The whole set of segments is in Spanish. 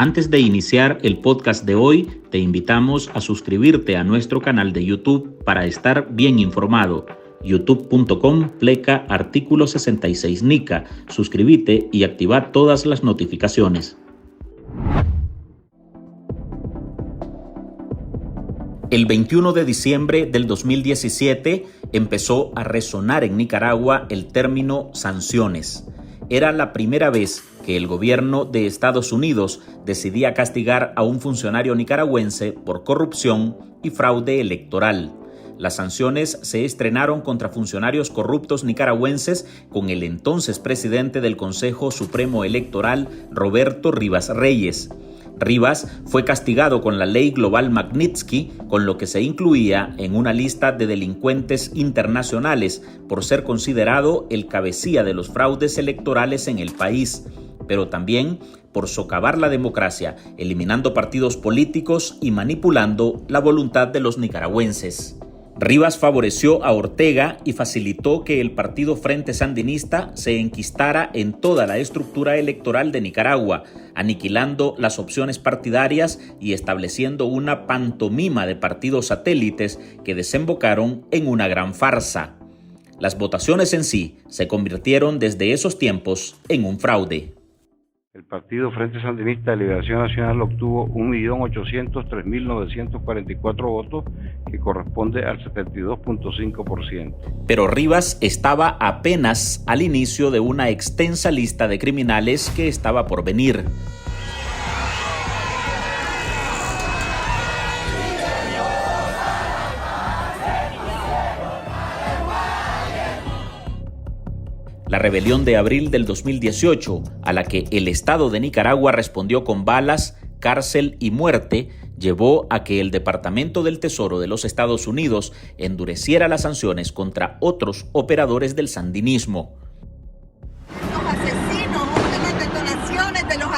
Antes de iniciar el podcast de hoy, te invitamos a suscribirte a nuestro canal de YouTube para estar bien informado. youtube.com/artículo 66 Nica. Suscríbete y activa todas las notificaciones. El 21 de diciembre del 2017 empezó a resonar en Nicaragua el término sanciones. Era la primera vez que el gobierno de Estados Unidos decidía castigar a un funcionario nicaragüense por corrupción y fraude electoral. Las sanciones se estrenaron contra funcionarios corruptos nicaragüenses con el entonces presidente del Consejo Supremo Electoral, Roberto Rivas Reyes. Rivas fue castigado con la ley global Magnitsky, con lo que se incluía en una lista de delincuentes internacionales por ser considerado el cabecilla de los fraudes electorales en el país, pero también por socavar la democracia, eliminando partidos políticos y manipulando la voluntad de los nicaragüenses. Rivas favoreció a Ortega y facilitó que el partido Frente Sandinista se enquistara en toda la estructura electoral de Nicaragua, aniquilando las opciones partidarias y estableciendo una pantomima de partidos satélites que desembocaron en una gran farsa. Las votaciones en sí se convirtieron desde esos tiempos en un fraude. El partido Frente Sandinista de Liberación Nacional obtuvo 1.803.944 votos, que corresponde al 72.5%. Pero Rivas estaba apenas al inicio de una extensa lista de criminales que estaba por venir. La rebelión de abril del 2018, a la que el Estado de Nicaragua respondió con balas, cárcel y muerte, llevó a que el Departamento del Tesoro de los Estados Unidos endureciera las sanciones contra otros operadores del sandinismo. Los asesinos, las detonaciones de los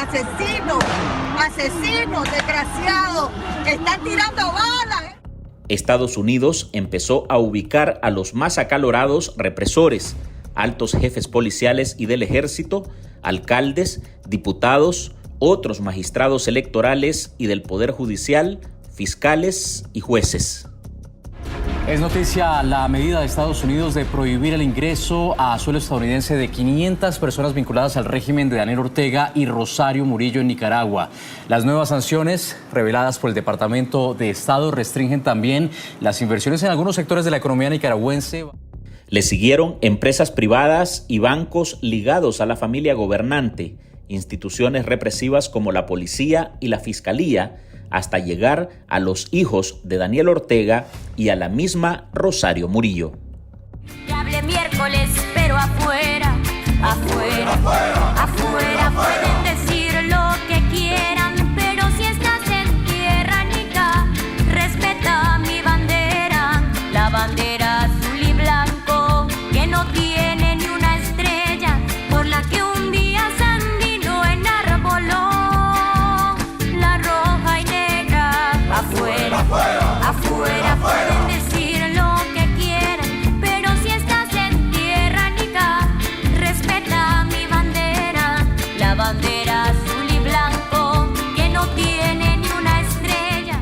asesinos desgraciados, están tirando balas. Estados Unidos empezó a ubicar a los más acalorados represores, altos jefes policiales y del ejército, alcaldes, diputados, otros magistrados electorales y del Poder Judicial, fiscales y jueces. Es noticia la medida de Estados Unidos de prohibir el ingreso a suelo estadounidense de 500 personas vinculadas al régimen de Daniel Ortega y Rosario Murillo en Nicaragua. Las nuevas sanciones reveladas por el Departamento de Estado restringen también las inversiones en algunos sectores de la economía nicaragüense. Le siguieron empresas privadas y bancos ligados a la familia gobernante, instituciones represivas como la policía y la fiscalía, hasta llegar a los hijos de Daniel Ortega y a la misma Rosario Murillo. Que hable miércoles, pero afuera pueden decir lo que quieran, pero si estás en tierra nica, respeta mi bandera, la bandera azul y blanco, que no tiene ni una estrella, por la que un día Sandino enarboló, la roja y negra. Afuera pueden decir lo que quieran, pero si estás en tierra nica, respeta mi bandera, la bandera azul y blanco, que no tiene ni una estrella.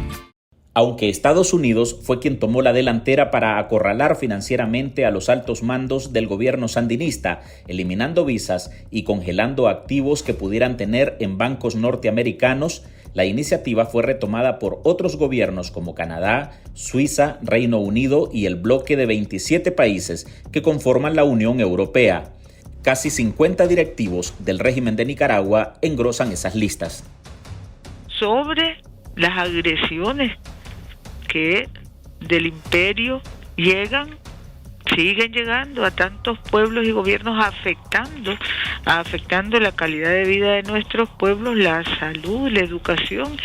Aunque Estados Unidos fue quien tomó la delantera para acorralar financieramente a los altos mandos del gobierno sandinista, eliminando visas y congelando activos que pudieran tener en bancos norteamericanos, la iniciativa fue retomada por otros gobiernos como Canadá, Suiza, Reino Unido y el bloque de 27 países que conforman la Unión Europea. Casi 50 directivos del régimen de Nicaragua engrosan esas listas. Sobre las agresiones que del imperio siguen llegando a tantos pueblos y gobiernos, afectando la calidad de vida de nuestros pueblos, la salud, la educación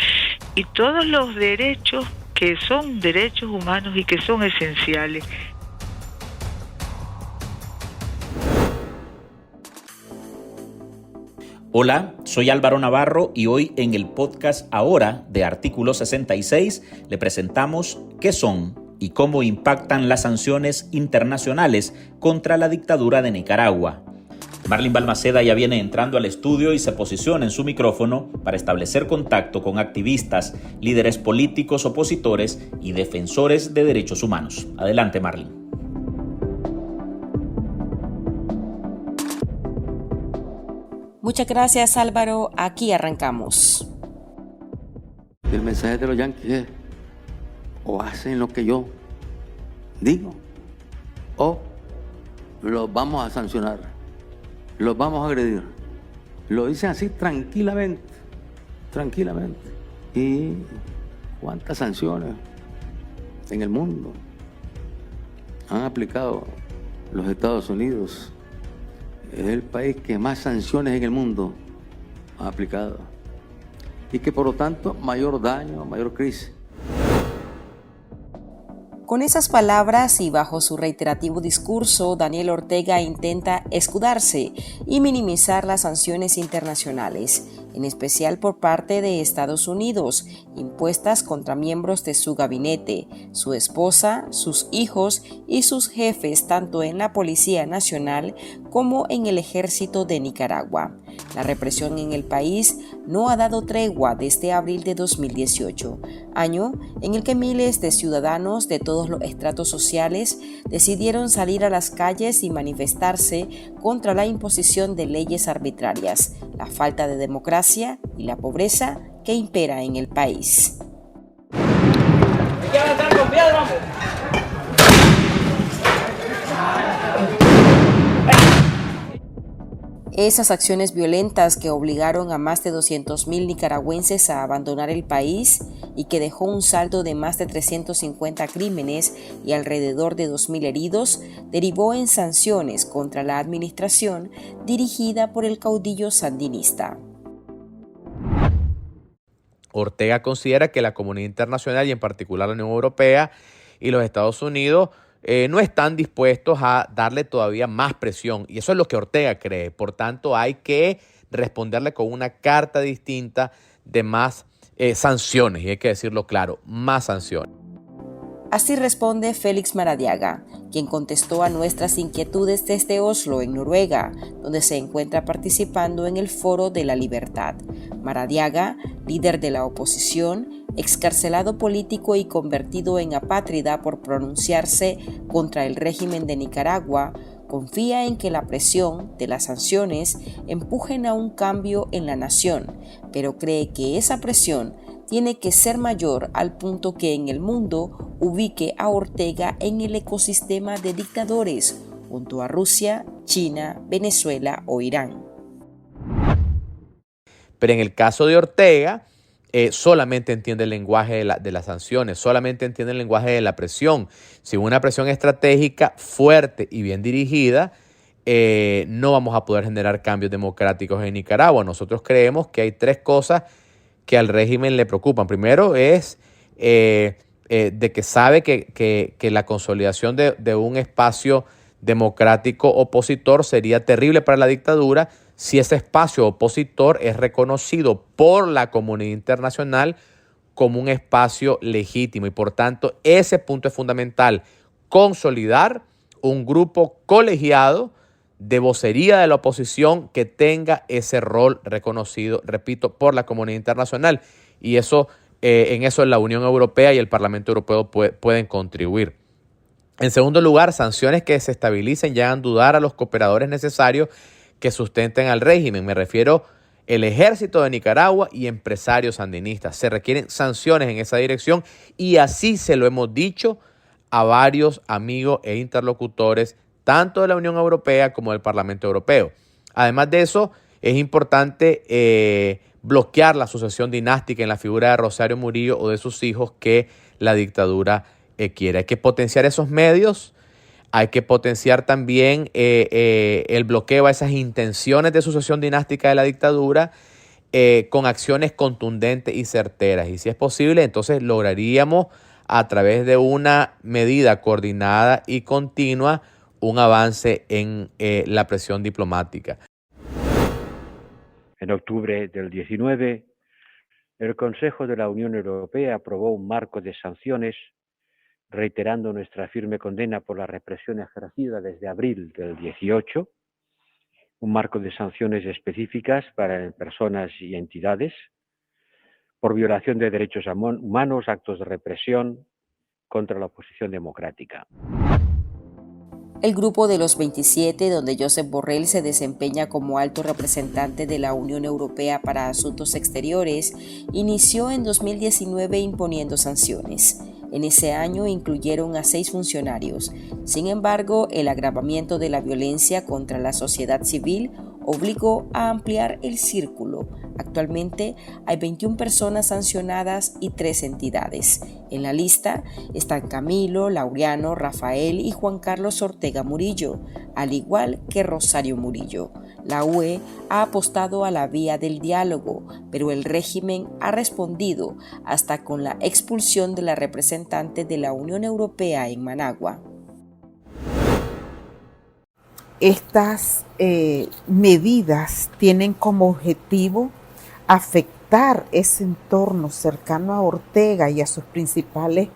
y todos los derechos que son derechos humanos y que son esenciales. Hola, soy Álvaro Navarro y hoy en el podcast Ahora de Artículo 66 le presentamos qué son y cómo impactan las sanciones internacionales contra la dictadura de Nicaragua. Marlene Balmaceda ya viene entrando al estudio y se posiciona en su micrófono para establecer contacto con activistas, líderes políticos, opositores y defensores de derechos humanos. Adelante, Marlene. Muchas gracias, Álvaro. Aquí arrancamos. El mensaje de los yanquis es: o hacen lo que yo digo, o los vamos a sancionar, los vamos a agredir. Lo dicen así tranquilamente. ¿Y cuántas sanciones en el mundo han aplicado los Estados Unidos? Es el país que más sanciones en el mundo ha aplicado y que por lo tanto mayor daño, mayor crisis. Con esas palabras y bajo su reiterativo discurso, Daniel Ortega intenta escudarse y minimizar las sanciones internacionales, en especial por parte de Estados Unidos, impuestas contra miembros de su gabinete, su esposa, sus hijos y sus jefes tanto en la Policía Nacional como en el Ejército de Nicaragua. La represión en el país no ha dado tregua desde abril de 2018, año en el que miles de ciudadanos de todos los estratos sociales decidieron salir a las calles y manifestarse contra la imposición de leyes arbitrarias, la falta de democracia y la pobreza que impera en el país. Esas acciones violentas que obligaron a más de 200.000 nicaragüenses a abandonar el país y que dejó un saldo de más de 350 crímenes y alrededor de 2.000 heridos, derivó en sanciones contra la administración dirigida por el caudillo sandinista. Ortega considera que la comunidad internacional y en particular la Unión Europea y los Estados Unidos no están dispuestos a darle todavía más presión. Y eso es lo que Ortega cree. Por tanto, hay que responderle con una carta distinta de más sanciones. Y hay que decirlo claro, más sanciones. Así responde Félix Maradiaga, quien contestó a nuestras inquietudes desde Oslo, en Noruega, donde se encuentra participando en el Foro de la Libertad. Maradiaga, líder de la oposición, excarcelado político y convertido en apátrida por pronunciarse contra el régimen de Nicaragua, confía en que la presión de las sanciones empujen a un cambio en la nación, pero cree que esa presión tiene que ser mayor al punto que en el mundo ubique a Ortega en el ecosistema de dictadores junto a Rusia, China, Venezuela o Irán. Pero en el caso de Ortega, solamente entiende el lenguaje de las sanciones, solamente entiende el lenguaje de la presión. Sin una presión estratégica fuerte y bien dirigida, no vamos a poder generar cambios democráticos en Nicaragua. Nosotros creemos que hay tres cosas que al régimen le preocupan. Primero es de que sabe que la consolidación de un espacio democrático opositor sería terrible para la dictadura si ese espacio opositor es reconocido por la comunidad internacional como un espacio legítimo. Y por tanto, ese punto es fundamental: consolidar un grupo colegiado de vocería de la oposición que tenga ese rol reconocido, repito, por la comunidad internacional. Y eso, en eso la Unión Europea y el Parlamento Europeo pueden contribuir. En segundo lugar, sanciones que desestabilicen y hagan dudar a los cooperadores necesarios que sustenten al régimen. Me refiero al ejército de Nicaragua y empresarios sandinistas. Se requieren sanciones en esa dirección y así se lo hemos dicho a varios amigos e interlocutores tanto de la Unión Europea como del Parlamento Europeo. Además de eso, es importante bloquear la sucesión dinástica en la figura de Rosario Murillo o de sus hijos que la dictadura quiere. Hay que potenciar esos medios, hay que potenciar también el bloqueo a esas intenciones de sucesión dinástica de la dictadura con acciones contundentes y certeras. Y si es posible, entonces lograríamos a través de una medida coordinada y continua un avance en la presión diplomática. En octubre del 19, el Consejo de la Unión Europea aprobó un marco de sanciones, reiterando nuestra firme condena por la represión ejercida desde abril del 18 un marco de sanciones específicas para personas y entidades por violación de derechos humanos, actos de represión contra la oposición democrática. El Grupo de los 27, donde Josep Borrell se desempeña como alto representante de la Unión Europea para Asuntos Exteriores, inició en 2019 imponiendo sanciones. En ese año incluyeron a 6 funcionarios. Sin embargo, el agravamiento de la violencia contra la sociedad civil obligó a ampliar el círculo. Actualmente hay 21 personas sancionadas y 3 entidades. En la lista están Camilo, Laureano, Rafael y Juan Carlos Ortega Murillo, al igual que Rosario Murillo. La UE ha apostado a la vía del diálogo, pero el régimen ha respondido hasta con la expulsión de la representante de la Unión Europea en Managua. Estas medidas tienen como objetivo afectar ese entorno cercano a Ortega y a sus principales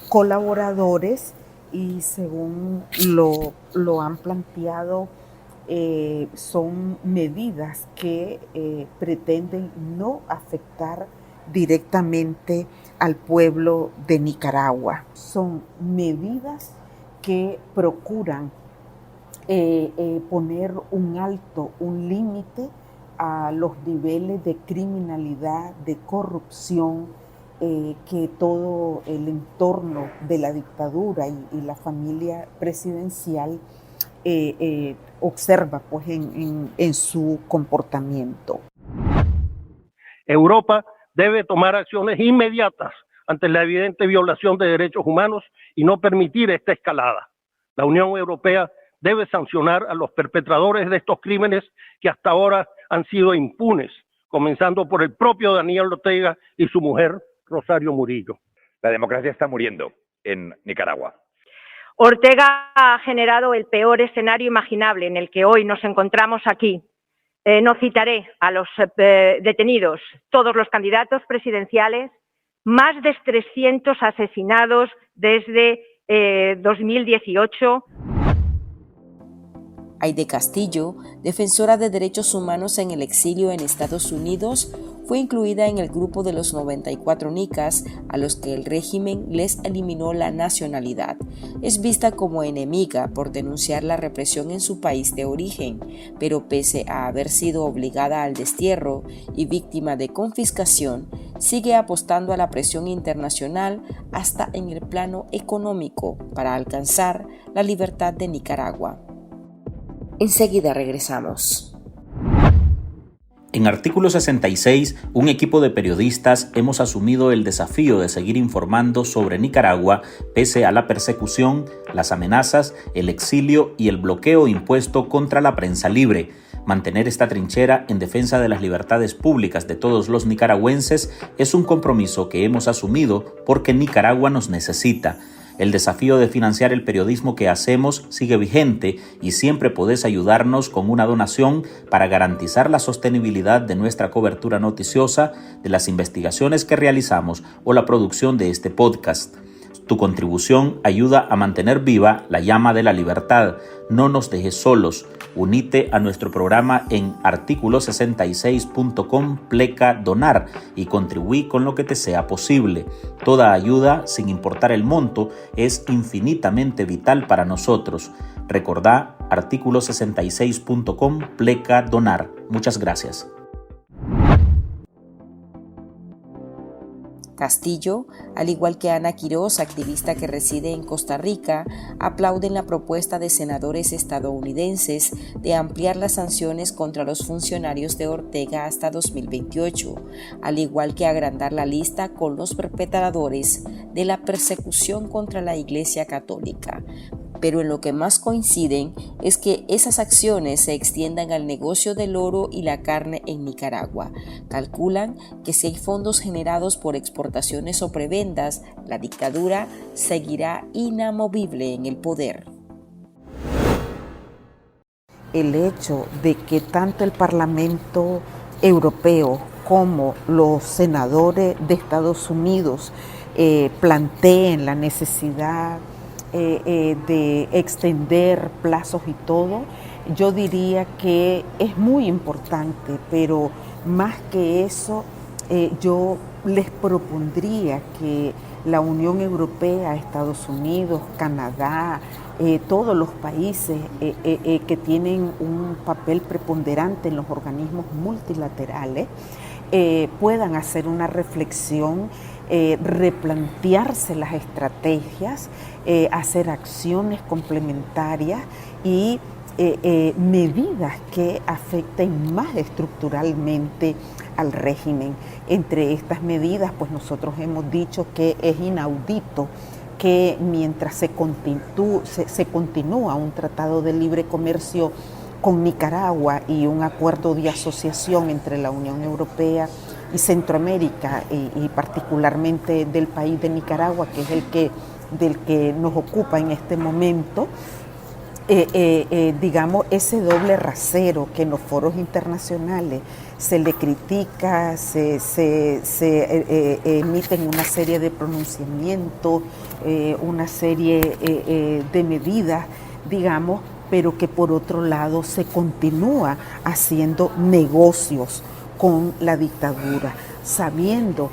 colaboradores, y según lo han planteado, son medidas que pretenden no afectar directamente al pueblo de Nicaragua. Son medidas que procuran poner un alto, un límite a los niveles de criminalidad, de corrupción que todo el entorno de la dictadura y la familia presidencial observa pues, en su comportamiento. Europa debe tomar acciones inmediatas ante la evidente violación de derechos humanos y no permitir esta escalada. La Unión Europea debe sancionar a los perpetradores de estos crímenes que hasta ahora han sido impunes, comenzando por el propio Daniel Ortega y su mujer, Rosario Murillo. La democracia está muriendo en Nicaragua. Ortega ha generado el peor escenario imaginable en el que hoy nos encontramos aquí. No citaré a los detenidos, todos los candidatos presidenciales, más de 300 asesinados desde 2018. Aide Castillo, defensora de derechos humanos en el exilio en Estados Unidos, fue incluida en el grupo de los 94 nicas a los que el régimen les eliminó la nacionalidad. Es vista como enemiga por denunciar la represión en su país de origen, pero pese a haber sido obligada al destierro y víctima de confiscación, sigue apostando a la presión internacional hasta en el plano económico para alcanzar la libertad de Nicaragua. Enseguida regresamos. En Artículo 66, un equipo de periodistas hemos asumido el desafío de seguir informando sobre Nicaragua pese a la persecución, las amenazas, el exilio y el bloqueo impuesto contra la prensa libre. Mantener esta trinchera en defensa de las libertades públicas de todos los nicaragüenses es un compromiso que hemos asumido porque Nicaragua nos necesita. El desafío de financiar el periodismo que hacemos sigue vigente y siempre podés ayudarnos con una donación para garantizar la sostenibilidad de nuestra cobertura noticiosa, de las investigaciones que realizamos o la producción de este podcast. Tu contribución ayuda a mantener viva la llama de la libertad. No nos dejes solos. Unite a nuestro programa en articulo66.com/donar y contribuí con lo que te sea posible. Toda ayuda, sin importar el monto, es infinitamente vital para nosotros. Recordá articulo66.com/donar. Muchas gracias. Castillo, al igual que Ana Quiroz, activista que reside en Costa Rica, aplauden la propuesta de senadores estadounidenses de ampliar las sanciones contra los funcionarios de Ortega hasta 2028, al igual que agrandar la lista con los perpetradores de la persecución contra la Iglesia Católica. Pero en lo que más coinciden es que esas acciones se extiendan al negocio del oro y la carne en Nicaragua. Calculan que si hay fondos generados por exportaciones o prebendas, la dictadura seguirá inamovible en el poder. El hecho de que tanto el Parlamento Europeo como los senadores de Estados Unidos planteen la necesidad de extender plazos y todo, yo diría que es muy importante, pero más que eso, yo les propondría que la Unión Europea, Estados Unidos, Canadá, todos los países que tienen un papel preponderante en los organismos multilaterales, puedan hacer una reflexión, replantearse las estrategias, hacer acciones complementarias y medidas que afecten más estructuralmente al régimen. Entre estas medidas, pues nosotros hemos dicho que es inaudito que mientras se continúa un tratado de libre comercio con Nicaragua y un acuerdo de asociación entre la Unión Europea y Centroamérica y particularmente del país de Nicaragua, que es del que nos ocupa en este momento, digamos, ese doble rasero que en los foros internacionales se le critica, se emiten una serie de pronunciamientos, una serie de medidas, digamos, pero que por otro lado se continúa haciendo negocios con la dictadura, sabiendo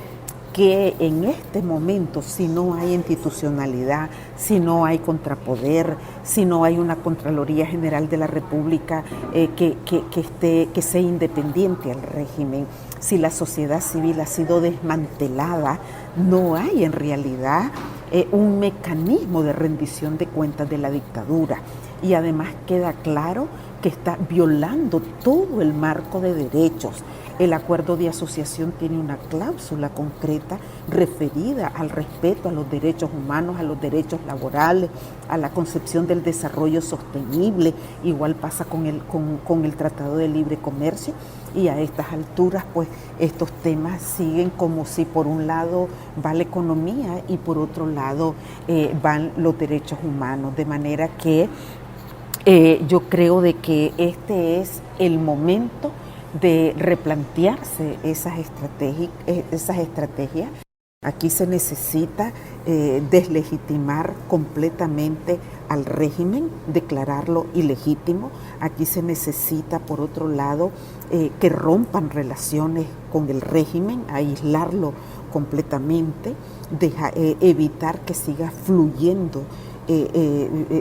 que en este momento, si no hay institucionalidad, si no hay contrapoder, si no hay una Contraloría General de la República que sea independiente al régimen, si la sociedad civil ha sido desmantelada, no hay en realidad un mecanismo de rendición de cuentas de la dictadura. Y además queda claro que está violando todo el marco de derechos. El acuerdo de asociación tiene una cláusula concreta referida al respeto a los derechos humanos, a los derechos laborales, a la concepción del desarrollo sostenible. Igual pasa con el Tratado de Libre Comercio, y a estas alturas pues estos temas siguen como si por un lado va la economía y por otro lado van los derechos humanos, de manera que yo creo de que este es el momento de replantearse esas estrategias. Aquí se necesita deslegitimar completamente al régimen, declararlo ilegítimo. Aquí se necesita, por otro lado, que rompan relaciones con el régimen, aislarlo completamente, evitar que siga fluyendo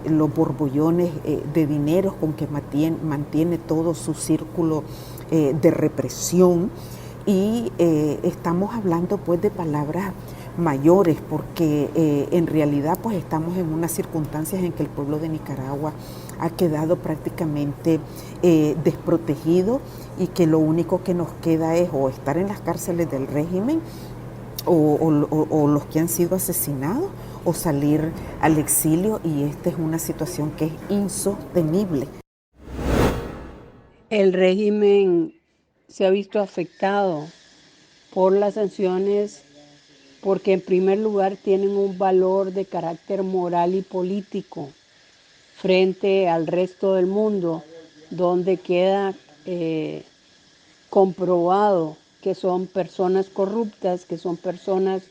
los borbollones de dinero con que mantiene todo su círculo de represión. Y estamos hablando pues de palabras mayores, porque en realidad pues estamos en unas circunstancias en que el pueblo de Nicaragua ha quedado prácticamente desprotegido, y que lo único que nos queda es o estar en las cárceles del régimen o los que han sido asesinados, o salir al exilio, y esta es una situación que es insostenible. El régimen se ha visto afectado por las sanciones porque en primer lugar tienen un valor de carácter moral y político frente al resto del mundo, donde queda comprobado que son personas corruptas, que son personas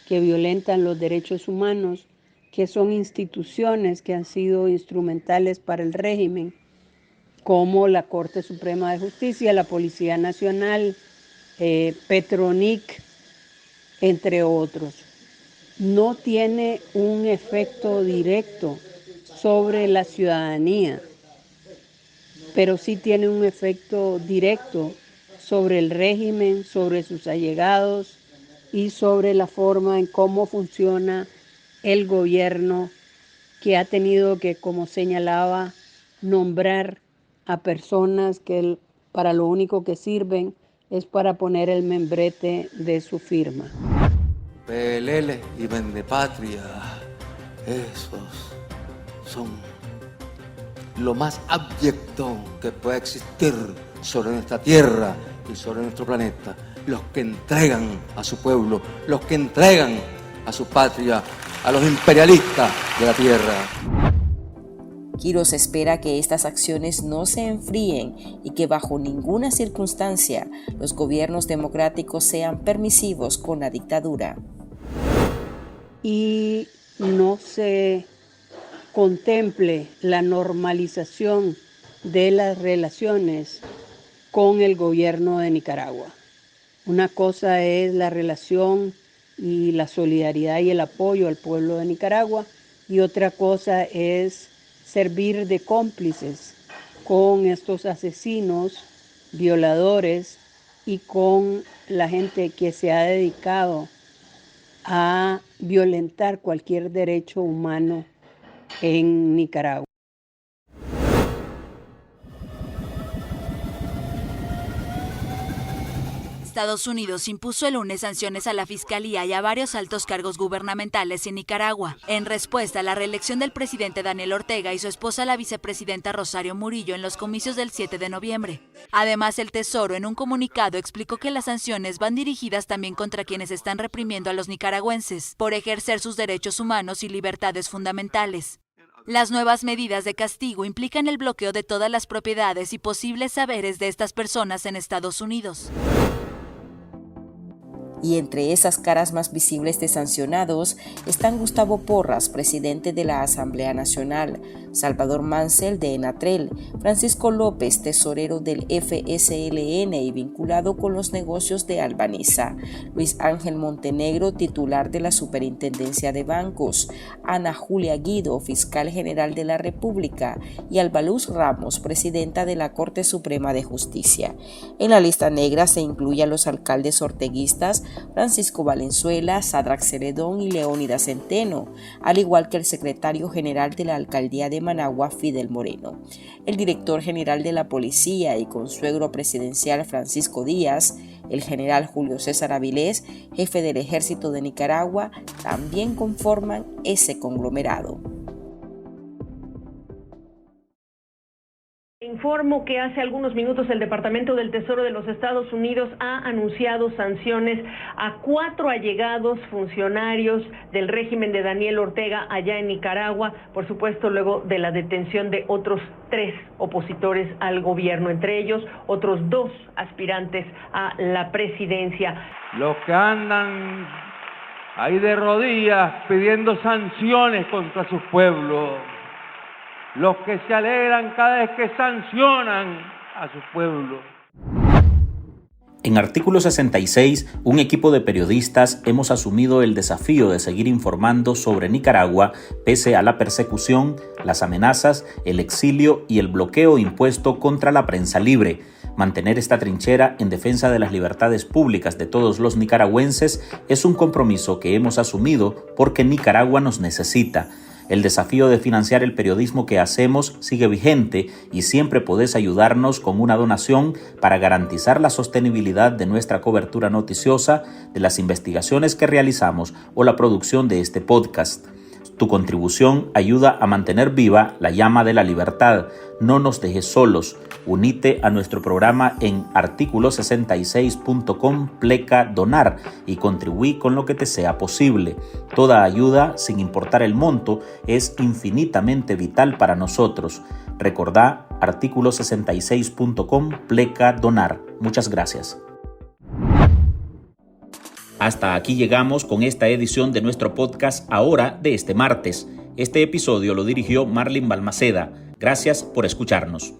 que violentan los derechos humanos, que son instituciones que han sido instrumentales para el régimen, como la Corte Suprema de Justicia, la Policía Nacional, Petronic, entre otros. No tiene un efecto directo sobre la ciudadanía, pero sí tiene un efecto directo sobre el régimen, sobre sus allegados y sobre la forma en cómo funciona el gobierno, que ha tenido que, como señalaba, nombrar a personas que para lo único que sirven es para poner el membrete de su firma. PLL y Vendepatria, esos son lo más abyecto que puede existir sobre nuestra tierra y sobre nuestro planeta. Los que entregan a su pueblo, los que entregan a su patria, a los imperialistas de la tierra. Quirós espera que estas acciones no se enfríen y que bajo ninguna circunstancia los gobiernos democráticos sean permisivos con la dictadura. Y no se contemple la normalización de las relaciones con el gobierno de Nicaragua. Una cosa es la relación y la solidaridad y el apoyo al pueblo de Nicaragua, y otra cosa es servir de cómplices con estos asesinos, violadores y con la gente que se ha dedicado a violentar cualquier derecho humano en Nicaragua. Estados Unidos impuso el lunes sanciones a la Fiscalía y a varios altos cargos gubernamentales en Nicaragua, en respuesta a la reelección del presidente Daniel Ortega y su esposa, la vicepresidenta Rosario Murillo, en los comicios del 7 de noviembre. Además, el Tesoro, en un comunicado, explicó que las sanciones van dirigidas también contra quienes están reprimiendo a los nicaragüenses por ejercer sus derechos humanos y libertades fundamentales. Las nuevas medidas de castigo implican el bloqueo de todas las propiedades y posibles saberes de estas personas en Estados Unidos. Y entre esas caras más visibles de sancionados están Gustavo Porras, presidente de la Asamblea Nacional, Salvador Mansell de Enatrel, Francisco López, tesorero del FSLN y vinculado con los negocios de Albanesa, Luis Ángel Montenegro, titular de la Superintendencia de Bancos, Ana Julia Guido, fiscal general de la República, y Albaluz Ramos, presidenta de la Corte Suprema de Justicia. En la lista negra se incluyen a los alcaldes orteguistas Francisco Valenzuela, Sadrac Celedón y Leónidas Centeno, al igual que el secretario general de la Alcaldía de Managua, Fidel Moreno. El director general de la Policía y consuegro presidencial Francisco Díaz, el general Julio César Avilés, jefe del Ejército de Nicaragua, también conforman ese conglomerado. Informo que hace algunos minutos el Departamento del Tesoro de los Estados Unidos ha anunciado sanciones a 4 allegados funcionarios del régimen de Daniel Ortega allá en Nicaragua, por supuesto luego de la detención de otros 3 opositores al gobierno, entre ellos otros 2 aspirantes a la presidencia. Los que andan ahí de rodillas pidiendo sanciones contra sus pueblos. Los que se alegran cada vez que sancionan a su pueblo. En Artículo 66, un equipo de periodistas hemos asumido el desafío de seguir informando sobre Nicaragua pese a la persecución, las amenazas, el exilio y el bloqueo impuesto contra la prensa libre. Mantener esta trinchera en defensa de las libertades públicas de todos los nicaragüenses es un compromiso que hemos asumido porque Nicaragua nos necesita. El desafío de financiar el periodismo que hacemos sigue vigente y siempre podés ayudarnos con una donación para garantizar la sostenibilidad de nuestra cobertura noticiosa, de las investigaciones que realizamos o la producción de este podcast. Tu contribución ayuda a mantener viva la llama de la libertad. No nos dejes solos. Unite a nuestro programa en articulo66.com/donar y contribuí con lo que te sea posible. Toda ayuda, sin importar el monto, es infinitamente vital para nosotros. Recordá articulo66.com/donar. Muchas gracias. Hasta aquí llegamos con esta edición de nuestro podcast Ahora de este martes. Este episodio lo dirigió Marlin Balmaceda. Gracias por escucharnos.